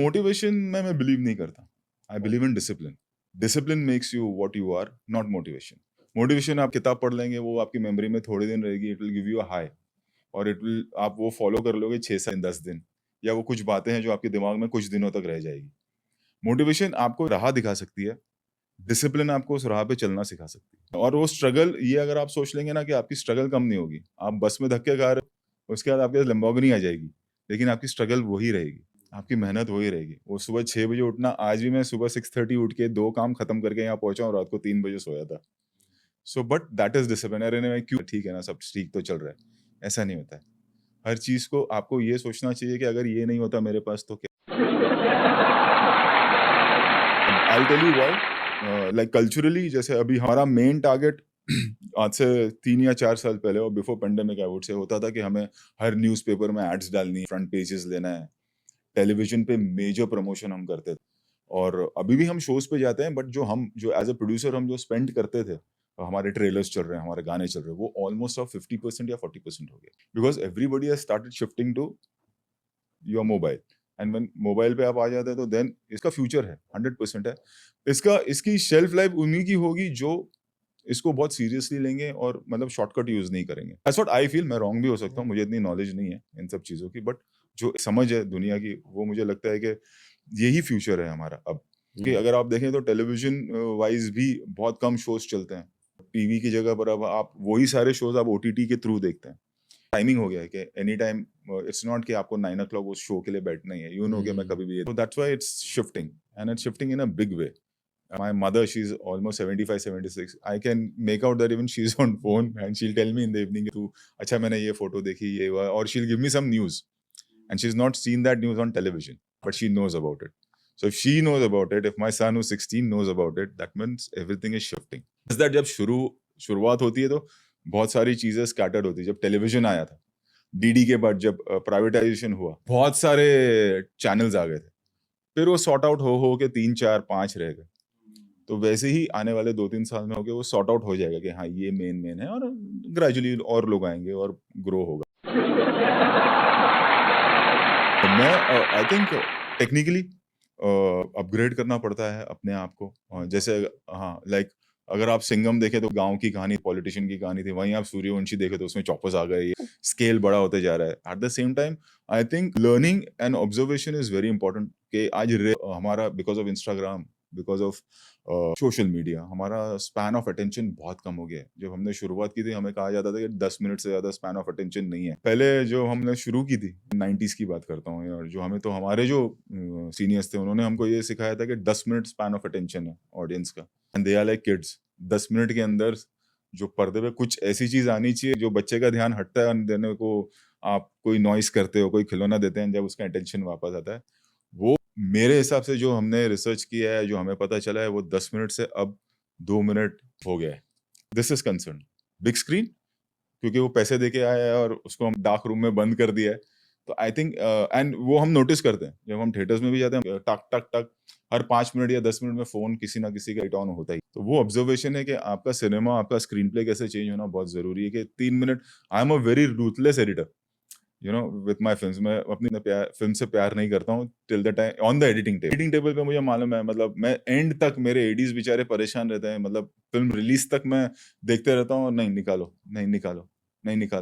Motivation में मैं believe नहीं करता। I believe in discipline. Discipline makes you what you are, not motivation. Motivation आप किताब पढ़ लेंगे, वो आपकी मेमोरी में थोड़े दिन रहेगी, it will give you a high, और इट विल आप वो फॉलो कर लोगे 6 से 10 दिन, या वो कुछ बातें हैं जो आपके दिमाग में कुछ दिनों तक रह जाएगी। मोटिवेशन आपको राह दिखा सकती है, डिसिप्लिन आपको उस राह पे चलना सिखा सकती है। और वो स्ट्रगल, ये अगर आप सोच लेंगे ना कि आपकी स्ट्रगल कम नहीं होगी, आप बस में धक्के खा रहे हो, उसके बाद आपके पास लैम्बोर्गिनी आ जाएगी, लेकिन आपकी स्ट्रगल वही रहेगी, आपकी मेहनत वही रहेगी। वो सुबह 6 बजे उठना, आज भी मैं सुबह 6:30 उठ के 2 काम खत्म करके यहाँ पहुँचा हूँ, रात को 3 बजे सोया था। So but that is discipline. अरे नहीं क्यों, ठीक है ना, सब ठीक तो चल रहा है, ऐसा नहीं होता है। हर चीज़ को आपको ये सोचना चाहिए कि अगर ये नहीं होता मेरे पास तो क्या। I will tell you why. Like culturally, जैसे अभी हमारा मेन टारगेट आज से 3 या 4 साल पहले और before pandemic I would say होता था कि हमें हर न्यूज़पेपर में एड्स डालनी है, फ्रंट पेजेस लेना है, टेलीविजन पे मेजर प्रमोशन हम करते थे। और अभी भी हम शोज़ पे जाते हैं, बट जो एज़ अ प्रोड्यूसर हम जो स्पेंड करते थे, हमारे ट्रेलर्स चल रहे हैं, हमारे गाने चल रहे हैं, वो ऑलमोस्ट अब 50% या 40% हो गए। Because everybody has started shifting to your mobile, and when mobile पे आप आ जाते हैं तो देन इसका फ्यूचर है, 100% है। इसकी शेल्फ लाइफ उन्हीं की होगी जो इसको बहुत सीरियसली लेंगे और मतलब शॉर्टकट यूज़ नहीं करेंगे। That's what I feel. मैं रॉन्ग भी हो सकता हूँ, मुझे इतनी नॉलेज नहीं है इन सब चीज़ों की, बट जो समझ है दुनिया की, वो मुझे लगता है कि यही फ्यूचर है हमारा अब। कि अगर आप देखें तो टेलीविज़न वाइज़ भी बहुत कम शोज़ चलते हैं। टीवी की जगह पर अब आप वही सारे शोज़ आप ओटीटी के थ्रू देखते हैं। टाइमिंग हो गया है कि एनी टाइम, इट्स नॉट कि आपको 9 o'clock उस शो के लिए बैठना ही है, यू नो कि मैं कभी भी, so that's why it's shifting, and it's shifting in a big way. My mother, she's almost 75, 76. I can make out that even she's on phone and she'll tell me in the evening, "तू अच्छा मैंने ये photo देखी, ये हुआ," और she'll give me some news, and she's not seen that news on television, but she knows about it. So if she knows about it, if my son who's 16 knows about it, that means everything is shifting. Is that जब शुरुआत होती है तो बहुत सारी चीजें scattered होती है। जब टेलीविजन आया था, डीडी के बाद जब प्राइवेटाइजेशन हुआ, बहुत सारे चैनल्स आ गए थे, फिर वो सॉर्ट आउट हो के 3 4 5 रह गए। तो वैसे ही आने वाले 2-3 साल में होके वो सॉर्ट आउट हो जाएगा कि हाँ, ये मेन है, और ग्रेजुअली और लोग आएंगे और ग्रो होगा। मैं आई थिंक टेक्निकली अपग्रेड करना पड़ता है अपने आप को। जैसे हाँ, लाइक अगर आप सिंघम देखें तो गाँव की कहानी, पॉलिटिशियन की कहानी थी, वहीं आप सूर्यवंशी देखें तो उसमें चॉपर्स आ गए, स्केल बड़ा होते जा रहा है। At the same time I think learning and observation is very important. कि आज हमारा because of Instagram, because of social media, हमारा स्पैन ऑफ अटेंशन बहुत कम हो गया है। जब हमने शुरुआत की थी, हमें कहा जाता था कि 10 मिनट से ज़्यादा स्पैन ऑफ अटेंशन नहीं है। पहले जो हमने शुरू की थी, 90s की बात करता हूँ, और जो हमें तो हमारे जो सीनियर्स थे, उन्होंने हमको ये सिखाया था कि 10 मिनट स्पैन ऑफ अटेंशन है ऑडियंस का, and they are like kids. 10 minute के अंदर जो पर्दे पे कुछ ऐसी चीज़ आनी चाहिए जो बच्चे का ध्यान हटता है, और देने को आप कोई नॉइज़ करते हो, कोई खिलौना देते हैं, जब उसका अटेंशन वापस आता है, वो मेरे हिसाब से जो हमने रिसर्च किया है, जो हमें पता चला है, वो 10 मिनट से अब 2 मिनट हो गया है। This is concern. Big screen, क्योंकि वो पैसे देके आया है और उसको हम डार्क रूम में बंद कर दिया है। तो आई थिंक एंड वो हम नोटिस करते हैं, जब हम थिएटर्स में भी जाते हैं, टक, टक, टक, हर 5 मिनट या 10 मिनट में फ़ोन किसी ना किसी का लाइट ऑन होता ही। तो वो ऑब्जर्वेशन है कि आपका सिनेमा, आपका स्क्रीन प्ले कैसे चेंज होना बहुत ज़रूरी है। कि 3 minute, I am a very ruthless editor, you know, with my films. मैं अपनी फिल्म से प्यार नहीं करता हूँ till the time on the editing table पे मुझे मालूम है, मतलब मैं एंड तक, मेरे एडीज बेचारे परेशान रहते हैं, मतलब फिल्म रिलीज तक मैं देखते रहता हूँ, नहीं निकालो, नहीं निकालो, नहीं निकालो।